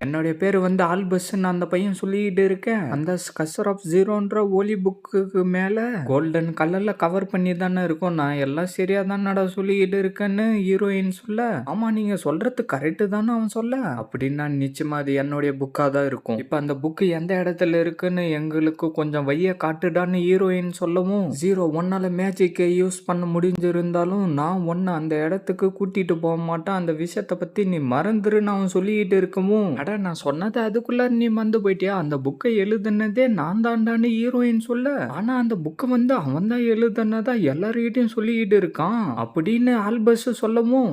என்னுடைய பேரு வந்து ஆல்பஸ்ன்னு அந்த பையன் சொல்லிக்கிட்டு இருக்கேன். அந்த ஸ்கஸ்ஸர் ஆஃப் ஜீரோன்ற ஒலி புக்குக்கு மேல கோல்டன் கலர்ல கவர் பண்ணி தானே இருக்கும். நான் எல்லாம் சரியா தானடா சொல்லிக்கிட்டு இருக்கேன்னு ஹீரோயின் சொல்ல, ஆமா நீங்க சொல்றது கரெக்ட் தானே அவன் சொல்ல, அப்படின்னா நிச்சயமா அது என்னுடைய புக்கா தான் இருக்கும். இப்ப அந்த புக்கு எந்த இடத்துல இருக்குன்னு எங்களுக்கு கொஞ்சம் வைய காட்டுடான்னு ஹீரோயின் சொல்லவும், ஜீரோ ஒன்னால மேஜிக்கை யூஸ் பண்ண முடிஞ்சிருந்தாலும் நான் ஒன்னு அந்த இடத்துக்கு கூட்டிட்டு போக மாட்டேன். அந்த விஷயத்த பத்தி நீ மறந்துருன்னு அவன் சொல்லிக்கிட்டு இருக்கவும், அட நான் சொன்னது அதுக்குள்ள நீ மறந்து போயிட்டியா? அந்த புக்கை எழுதுனதே நான் தாண்டான்னு ஹீரோயின் சொல்ல, ஆனா அந்த புக்கை வந்து அவன் தான் எழுதுனதா எல்லார்கிட்டையும் சொல்லிக்கிட்டு இருக்கான் அப்படின்னு ஆல்பஸ் சொல்லவும்,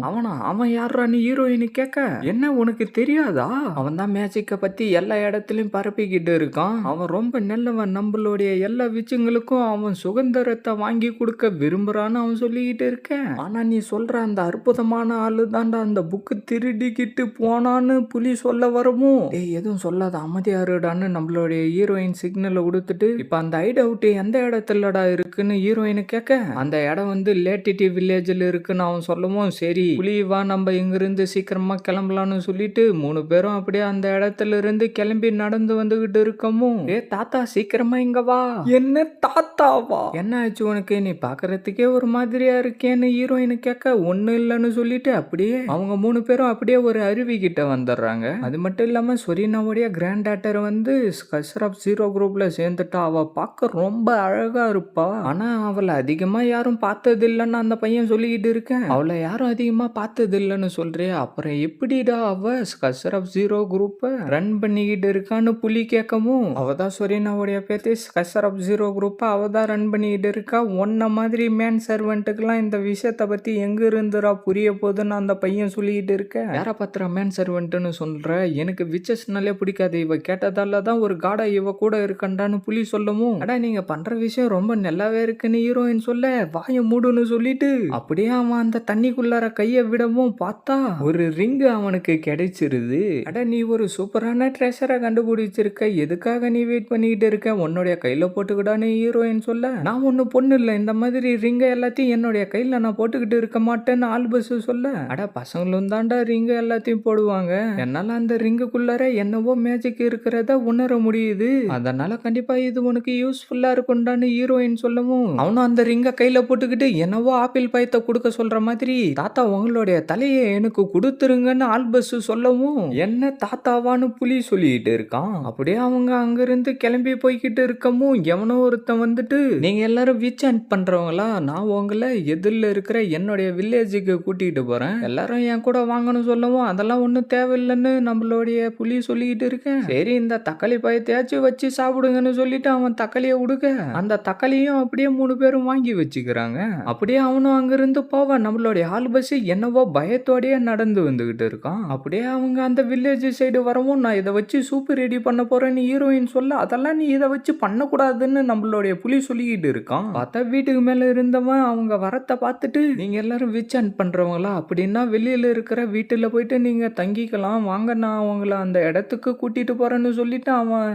அவன் யாரான்னு ஹீரோயின் கேட்க, என்ன உனக்கு தெரியாதா? அவன் தான் மேஜிக்கை பத்தி எல்லா இடத்துலயும் பரப்பிக்கிட்டு இருக்கான். அவன் ரொம்ப நல்லவன். நம்மளுடைய எல்லா விஷயங்களுக்கும் அவன் சுதந்திரத்தை வாங்கி கொடுக்க விரும்புறான்னு அவன் சொல்லிக்கிட்டு இருக்கேன். ஆனா நீ சொல்ற அந்த அற்புதமான ஆளு தாண்டா அந்த புக்கு திருடிக்கிட்டு போனான்னு புலி சொல்ல வரவும், எதுவும் சொல்லாத அமைதியாருடான்னு நம்மளுடைய ஹீரோயின் சிக்னலை கொடுத்துட்டு, இப்ப அந்த ஹைட் அவுட் எந்த இடத்துலடா இருக்குன்னு ஹீரோயின் கேட்க, அந்த இடம் வந்து லேட்டிட்டி வில்லேஜ்ல இருக்குன்னு அவன் சொல்லவும், சரி புலி வா நம்ம இங்கிருந்து சீக்கிரமா கிளம்பலாம்னு சொல்லிட்டு 3 பேரும் அப்படியே அந்த இடத்துல இருந்து கிளம்பி நடந்து வந்துகிட்டு இருக்கவும், தாத்தா சீக்கிரமா இங்க வா. என்ன தாத்தாவா? என்ன ஆச்சு உனக்கு? நீ பாக்குறதுக்கே ஒரு மாதிரியா இருக்கேன்னு ஹீரோயின் கேட்க, ஒண்ணு இல்லைன்னு சொல்லிட்டு அப்படியே அவங்க 3 பேரும் அப்படியே ஒரு அருவி கிட்ட வந்துடுறாங்க. அது மட்டும் இல்லாம சொரீனாவுடைய கிராண்ட் டாட்டர் வந்து ஸ்கஸ்ஸர் ஆஃப் ஜீரோ குரூப்ல சேர்ந்துட்டா. அவ பார்க்க ரொம்ப அழகா இருப்பா. ஆனா அவளை அதிகமா யாரும் பார்த்தது இல்லைன்னு அந்த பையன் சொல்லிக்கிட்டு இருக்கேன். அவளை யாரும் அதிகமா பார்த்தது இல்லைன்னு சொல்றியா? அப்புறம் எப்படிடா அவ ஸ்கஸ்ஸர் ஆஃப் ஜீரோ குரூப்ப ரன் பண்ணிக்கிட்டு இருக்கான்னு புலி கேட்கவும், அவதான் சொரீனாவுடைய பேத்தி. ஸ்கஸ்ஸர் ஆஃப் ஜீரோ குரூப்ப அவதான் ரன் பண்ணிக்கிட்டு இருக்கா. ஒன்ன மாதிரி மேன் சர்வெண்ட்டுக்கெல்லாம் இந்த விஷயத்தை பத்தி எங்க இருந்துரா புரிய போதுன்னு அந்த பையன் சொல்லிக்கிட்டு இருக்க, யார பத்திர மேன் சர்வெண்ட்னு சொல்ற? எனக்கு விச்சஸ்னாலே பிடிக்காது. இவ கேட்டதால தான் ஒரு காடா இவ கூட இருக்கண்டான்னு புலி சொல்லவும், அடா நீங்க பண்ற விஷயம் ரொம்ப நல்லாவே இருக்குன்னு ஹீரோயின் சொல்ல, வாய மூடுன்னு சொல்லிட்டு அப்படியே அவன் அந்த தண்ணிக்குள்ளார கைய விடவும் பார்த்தா ஒரு ரிங்கு அவனுக்கு கிடைச்சிருது. அட நீ ஒரு சூப்பரான ட்ரெஷரை கண்டுபிடிச்சிருக்க. எதுக்காக நீ வெயிட் பண்ணிக்கிட்டு இருக்க? உன்னுடைய கையில போட்டுக்கிட்டான்னு ஹீரோயின் சொல்ல, நான் ஒண்ணு பொண்ணு இல்ல. இந்த மாதிரி ரிங்க எல்லாத்தையும் என்னுடைய கையில நான் போட்டுக்கிட்டு இருக்க மாட்டேன்னு ஆல்பஸ் சொல்ல, அட பசங்களும் தாண்டா ரிங்க எல்லாத்தையும் போடுவாங்க. என்னால அந்த ரிங்குக்குள்ளார என்னவோ மேஜிக் இருக்கிறத உணர முடியுது. அதனால கண்டிப்பா இது உனக்கு யூஸ்ஃபுல்லா இருக்கும்டான்னு ஹீரோயின் சொல்லவும், அவனும் அந்த ரிங்க கையில போட்டுக்கிட்டு என்னவோ ஆப்பிள் பழத்தை கொடுக்க சொல்ற மாதிரி, தாத்தா உங்களுடைய தலையை எனக்கு கொடுத்துருங்கன்னு ஆல்பஸ் சொல்லவும், என்ன தாத்தாவான்னு புலி சொல்லிட்டு இருக்கான். அப்படியே அவங்க அங்கிருந்து கிளம்பி போய்கிட்டு இருக்கவும், எவனோ ஒருத்தன் வந்துட்டு, நீங்க எல்லாரும் விச் ஹண்ட் பண்றவங்களா? நான் உங்களை எதிரில் இருக்கிற என்னுடைய வில்லேஜுக்கு கூட்டிகிட்டு போறேன். எல்லாரும் என் கூட வாங்கன்னு சொல்லவும், அதெல்லாம் ஒன்றும் தேவையில்லைன்னு நம்மளுடைய புலி சொல்லிக்கிட்டு இருக்கேன். சரி இந்த தக்காளி பழத்தையாச்சும் வச்சு சாப்பிடுங்கன்னு சொல்லிட்டு அவன் தக்காளியை கொடுக்க, அந்த தக்காளியும் அப்படியே 3 பேரும் வாங்கி வச்சுக்கிறாங்க. அப்படியே அவனும் அங்கிருந்து போவான். நம்மளுடைய ஆல்பஸ் என்னவோ பயத்தோடயே நடந்து வந்துகிட்டு இருக்கான். அப்படியே அவங்க அந்த வில்லேஜ் சைடு வரவும், நான் இதை வச்சு சூப்பு ரெடி பண்ண போறேன்னு ஹீரோயின் சொல்ல, அதெல்லாம் நீ இதை வச்சு பண்ணக்கூடாதுன்னு நம்மளுடைய புலி சொல்லிக்கிட்டு இருக்கான். பார்த்தா வீட்டுக்கு மேல இருந்தவன் அவங்க வரத்தை பார்த்துட்டு, நீங்க எல்லாரும் விச் ஹண்ட் பண்றவங்களா? அப்படின்னா வெளியில இருக்கிற வீட்டுல போயிட்டு நீங்க தங்கிக்கலாம் வாங்க, நான் அவங்கள அந்த இடத்துக்கு கூட்டிட்டு போறேன்னு சொல்லிட்டு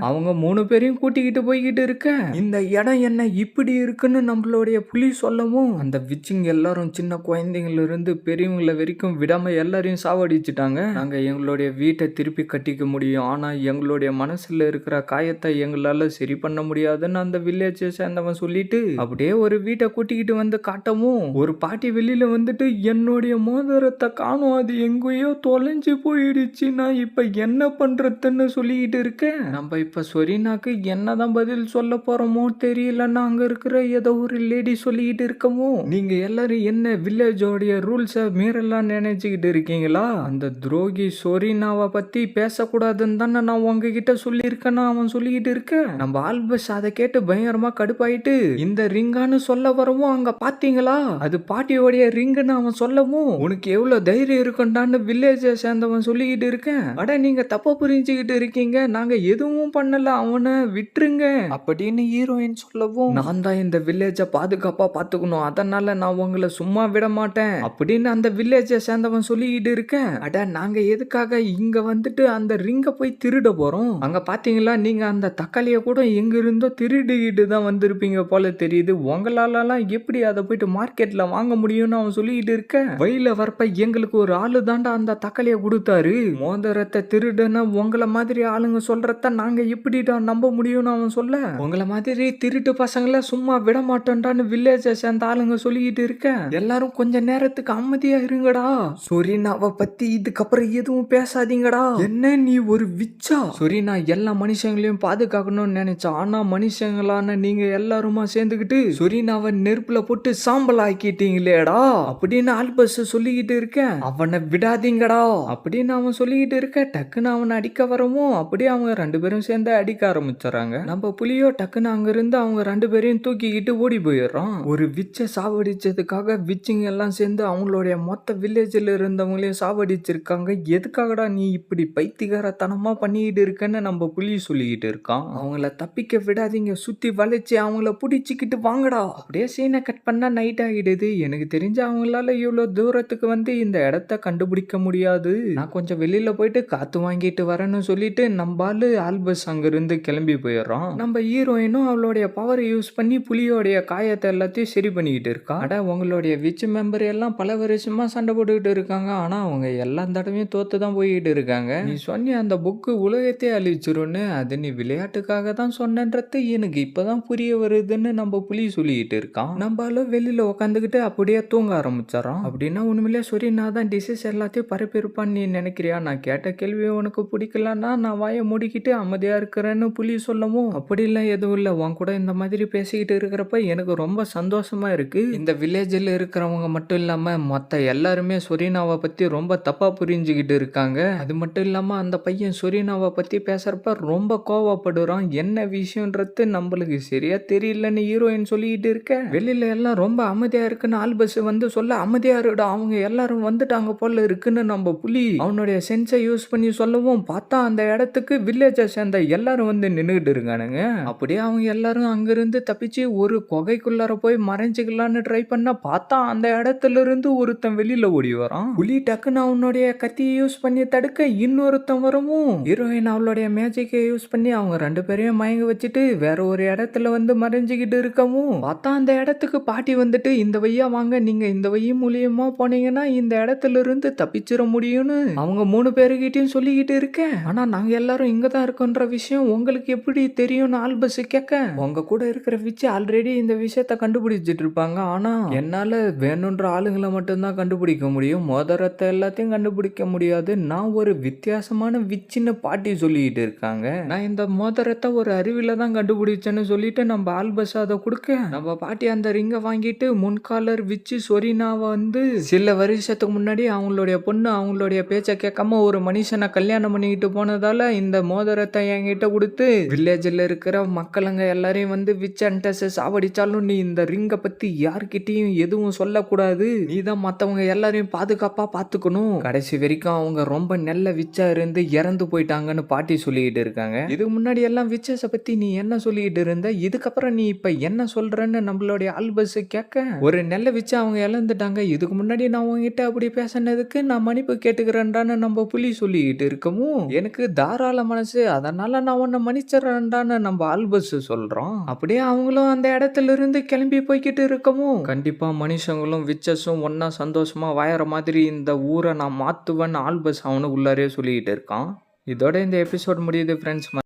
அவங்க 3 பேரையும் கூட்டிக்கிட்டு போய்கிட்டு இருக்க, இந்த இடம் என்ன இப்படி இருக்குன்னு நம்மளுடைய புலி சொல்லவும், அந்த விச்சிங் எல்லாரும் சின்ன குழந்தைங்கள இருந்து பெரியவங்கள வரைக்கும் விடாம எல்லாரையும் சாவடிச்சுட்டாங்க. நாங்க எங்களுடைய வீட்டை திருப்பி கட்டிக்க முடியும், ஆனா எங்களுடைய மனசுல இருக்கிற காயத்தை எங்களால சரி பண்ண முடியாதுன்னு அந்த வில்லேஜ் சேர்ந்தவன் சொல்லிட்டு அப்படியே ஒரு வீட்டை கூட்டிக்கிட்டு வந்து காட்டவும், ஒரு பாட்டி வெளியில வந்துட்டு, என்னுடைய மோதிரத்தை காணும், அது எங்கேயோ தொலைஞ்சு போயிடுச்சு, நான் இப்ப என்ன பண்றதுன்னு சொல்லிக்கிட்டு இருக்கேன். நம்ம இப்ப சொரீனாக்கு என்னதான் பதில் சொல்ல போறோமோ தெரியலன்னு அங்க இருக்கிற ஏதோ ஒரு லேடி சொல்லிக்கிட்டு இருக்கவும், நீங்க எல்லாரும் என்ன வில்லேஜோடைய ரூல்ஸை மீறலாம் நினைச்சுக்கிட்டு இருக்கீங்களா? அந்த துரோகி சொரீனாவை பத்தி பேசக்கூடாதுன்னு தானே நான் உங்ககிட்ட சொல்லியிருக்கேன்னு அவன் சொல்லிக்கிட்டு இருக்க, நம்ம ஆல்பஸ் அதை கேட்டு பயங்கரமா கடுப்பாயிட்டு, இந்த ரிங்கான்னு சொல்ல வரவும், அங்க பாத்தீங்களா அது பாட்டியோடைய ரிங்குன்னு அவன் சொல்லவும், உனக்கு எவ்வளவு தைரியம் இருக்குண்டான்னு வில்லேஜை சேர்ந்தவன் சொல்லிக்கிட்டு இருக்கேன். அட நீங்க தப்பா புரிஞ்சுக்கிட்டு இருக்கீங்க, நாங்க எதுவும் பண்ணல, அவனை விட்டுருங்க அப்படின்னு ஹீரோயின் சொல்லவும், நான் தான் இந்த வில்லேஜை பாதுகாப்பா பாத்துக்கணும், அதனால நான் உங்களை சும்மா விட மாட்டேன் அப்படின்னு அந்த வில்லேஜை சேர்ந்தவன் சொல்லிக்கிட்டு இருக்கேன். அட நாங்க எதுக்காக இங்க வந்துட்டு அந்த ரிங்க போய் திருட போறோம்? அங்க பாத்தீங்களா நீங்க அந்த தக்காளியை கூட எங்க இருந்தோ திருடிக்கிட்டு தான் வந்திருப்பீங்க போல தெரியுது, உங்களாலலாம் எப்படி அதை போயிட்டு மார்க்கெட்ல வாங்க முடியும்னு அவன் சொல்லிக்கிட்டு இருக்க, வழியில வரப்ப எங்களுக்கு ஒரு ஆளு தாண்டா அந்த தக்காளியை கொடுத்தாரு, மோதிரத்தை திருடுன்னு உங்களை மாதிரி ஆளுங்க சொல்றத நாங்க எப்படிடா நம்ப முடியும்னு அவன் சொல்ல, உங்களை மாதிரி திருட்டு பசங்களை சும்மா விட மாட்டோம்டான்னு வில்லேஜை சேர்ந்த ஆளுங்க சொல்லிக்கிட்டு இருக்க, எல்லாரும் கொஞ்ச நேரத்துக்கு அமைதியா இருங்கடா, சொரீனாவை பத்தி இதுக்கப்புறம் எதுவும் பேசாதீங்கடா. என்ன நீ ஒரு விச்சா? சொரீனா எல்லா மனுஷங்களையும் பாதுகாக்கணும்னு நினைச்சா, ஆனா மனுஷங்களான நீங்க எல்லாருமா சேர்ந்துக்கிட்டு சொரீனாவை நெருப்புல போட்டு சாம்பல் ஆக்கிட்டீங்களேடா அப்படின்னு ஆல்பஸ் சொல்லிக்கிட்டு இருக்கேன். அவனை விடாதீங்கடா அப்படின்னு அவன் சொல்லிக்கிட்டு இருக்க, டக்குன்னு அவனை அடிக்க வரவும் அப்படியே அவங்க 2 பேரும் சேர்ந்து அடிக்க ஆரம்பிச்சுறாங்க. நம்ம புலியோ டக்குன்னு அங்க இருந்து அவங்க 2 பேரையும் தூக்கிக்கிட்டு ஓடி போயிடுறான். ஒரு விச்சை சாவடிச்சதுக்காக விச்சிங்க எல்லாம் சேர்ந்து அவங்களுடைய மொத்த வில்லேஜில் இருந்தவங்களையும் சாவடிச்சிருக்காங்க. எதுக்காகடா நீ இப்படி பைத்தியகாரத்தனமா பண்ணிக்கிட்டு இருக்கன்னு நம்ம புலி சொல்லிக்கிட்டு இருக்கான். அவங்கள தப்பிக்க விடாதீங்க, சுத்தி வளைச்சு அவங்கள பிடிச்சிக்கிட்டு வாங்கடா. அப்படியே சீனை கட் பண்ணா நைட் ஆகிடுது. எனக்கு தெரிஞ்ச அவங்களால இவ்வளவு தூரத்துக்கு வந்து இந்த இடத்த கண்டுபிடிக்க முடியாது, நான் கொஞ்சம் வெளியில போயிட்டு காத்து வாங்கிட்டு வரேன்னு சொல்லிட்டு நம்பாலு ஆல்பஸ் அங்கிருந்து கிளம்பி போயிடுறான். நம்ம ஹீரோயினும் அவளுடைய பவரை யூஸ் பண்ணி புலியோடைய காயத்தை எல்லாத்தையும் சரி பண்ணிக்கிட்டு இருக்கா. அட உங்களுடைய விச் மெம்பர் எல்லாம் பல வருஷமா சண்டை போட்டுக்கிட்டு இருக்காங்க, ஆனா அவங்க எல்லா தடவையும் தோத்து தான் போய்கிட்டு இருக்காங்க. நீ சொன்ன அந்த புக்கு உலகத்தை அழிச்சிரும்னு, அது நீ விளையாட்டுக்காக தான் சொன்னன்றது எனக்கு இப்பதான் புரிய வருதுன்னு நம்ம புலி சொல்லிக்கிட்டு இருக்கான். நம்மளும் வெளியில உட்காந்துக்கிட்டு அப்படியே தூங்க ஆரம்பிச்சிடறான். அப்படின்னா உண்மையிலே சரி நான் தான் டிசீஸ் எல்லாத்தையும் பரப்பியிருப்பான்னு நீ நினைக்கிறியா? நான் கேட்ட கேள்வி உனக்கு பிடிக்கலன்னா நான் வாயை மூடிக்கிட்டு அமைதியா இருக்கிறேன்னு புலி சொல்லவும், அப்படிலாம் எதுவும் இல்லை, உன் கூட இந்த மாதிரி பேசிக்கிட்டு இருக்கிறப்ப எனக்கு ரொம்ப சந்தோஷமா இருக்கு. இந்த வில்லேஜில் இருக்கிறவங்க மட்டும் இல்லாம மொத்த எல்லாருமே சொரீனாவை பத்தி ரொம்ப தப்பா புரிஞ்சுக்கிட்டு இருக்காங்க. அது மட்டும் இல்லாம அந்த பையன் சொரீனாவை பத்தி பேசுறப்ப ரொம்ப கோவப்படுறான். என்ன விஷயம்ன்றது நம்மளுக்கு சரியா தெரியலன்னு ஹீரோயின் சொல்லிக்கிட்டு இருக்க, வெளியில எல்லாம் ரொம்ப அமைதியா இருக்குன்னு ஆல்பஸ் வந்து சொல்ல, அமைதியா இருடா அவங்க எல்லாரும் வந்துட்டாங்க போல இருக்குன்னு நம்ம புலி அவனுடைய சென்ஸை யூஸ் பண்ணி சொல்லவும், பார்த்தா அந்த இடத்துக்கு வில்லேஜை சேர்ந்த எல்லாரும் வந்து நின்றுகிட்டு இருக்கானுங்க. அப்படியே அவங்க எல்லாரும் அங்கிருந்து தப்பிச்சு ஒரு குகைக்குள்ளார போய் மறைஞ்சுக்கலான்னு ட்ரை பண்ண, பார்த்தா அந்த இடத்துல இருந்து ஒருத்தன் வெளியில ஓடி வரான். புலி டக்குன்னு அவனுடைய கத்தியை யூஸ் பண்ணி தடுக்க இன்னொருத்தன் வரவும், ஹீரோயின் அவளுடைய மேஜிக்கை யூஸ் பண்ணி அவங்க 2 பேரையும் மயங்க வச்சுட்டு வேற ஒரு இடத்துல வந்து மறைஞ்சுக்கிட்டு இருக்கவும், பார்த்தா அந்த இடத்துக்கு பாட்டி வந்துட்டு இந்த வையா வாங்க, நீங்க இந்த வை மூலியமா போனீங்கன்னா இந்த இடத்துல இருந்து தப்பிச்சிட முடியும்னு அவங்க 3 பேருக்கிட்டையும் சொல்லிக்கிட்டு இருக்கேன். ஆனா நாங்க எல்லாரும் இங்க தான் இருக்கோன்ற விஷயம் உங்களுக்கு எப்படி தெரியும்னு ஆல்பஸ் கேட்க, உங்க கூட இருக்கிற விச்சு ஆல்ரெடி இந்த விஷயத்த கண்டுபிடிச்சிட்டு இருப்பாங்க, ஆனா என்னால வேணுன்ற ஆளுங்களை மட்டும்தான் கண்டுபிடிக்க முடியும், மோதிரத்தை எல்லாத்தையும் கண்டுபிடிக்க முடியாது, நான் ஒரு வித்தியாசமான விச்சின்னு பாட்டி சொல்லிக்கிட்டு இருக்காங்க, நான் இந்த மோதிரத்தை ஒரு அறிவில தான் கண்டுபிடிச்சேன்னு சொல்லிட்டு நம்ம ஆல்பஸ் அதை கொடுக்க, நம்ம பாட்டி அந்த ரிங்கை வாங்கிட்டு முன்காலர் விச்சு சொரீனாவை வந்து சில வருஷத்துக்கு முன்னாடி அவங்களுடைய பொண்ணு அவங்களுடைய பேச்சை கேட்காம ஒரு மனுஷனை கல்யாணம் பண்ணிக்கிட்டு போனதால இந்த மோதிரத்தை என்கிட்ட கொடுத்து வில்லேஜில் இருக்கிற மக்களுங்க எல்லாரையும் வந்து விச் அண்டஸ் சாவடிச்சாலும் நீ இந்த ரிங்கை பத்தி யார்கிட்டையும் எதுவும் சொல்லக்கூடாது, நீ தான் மற்றவங்க எல்லாரையும் பாதுகாப்பா பார்த்துக்கணும், கடைசி வரைக்கும் அவங்க ரொம்ப நல்ல விச்சா இருந்து இறந்து போயிட்டாங்கன்னு பாட்டி சொல்லிக்கிட்டு இருக்காங்க. இதுக்கு முன்னாடி எல்லாம் விச்சஸை பத்தி நீ என்ன சொல்லிக்கிட்டு இருந்த, இதுக்கப்புறம் நீ இப்ப என்ன சொல்றன்னு நம்மளுடைய ஆல்பஸ் கேட்க, ஒரு நல்ல விச்சா அவங்க இழந்துட்டாங்க, இதுக்கு முன்னாடி நான் உங்ககிட்ட அப்படி பேசினதுக்கு நான் மன்னிப்பு கேட்டுக்கிறேன்டான்னு நம்ம புலி சொல்லிக்கிட்டு இருக்கவும், எனக்கு தாராள மனசு, அதனால நான் உன்னை மன்னிச்சிடறேன்டான்னு நம்ம ஆல்பஸ் சொல்றோம். அப்படியே அவங்களும் அந்த இடத்துல இருந்து கிளம்பி போய்கிட்டு இருக்கவும், கண்டிப்பா மனுஷங்களும் விச்சஸும் ஒன்னா சந்தோஷமா வாழற மாதிரி இந்த ஊரை நான் மாத்துவேன்னு ஆல்பஸ் அவனுக்கு உள்ளாரே சொல்லிக்கிட்டு இருக்கான். இதோட இந்த எபிசோட் முடியுது ஃப்ரெண்ட்ஸ்.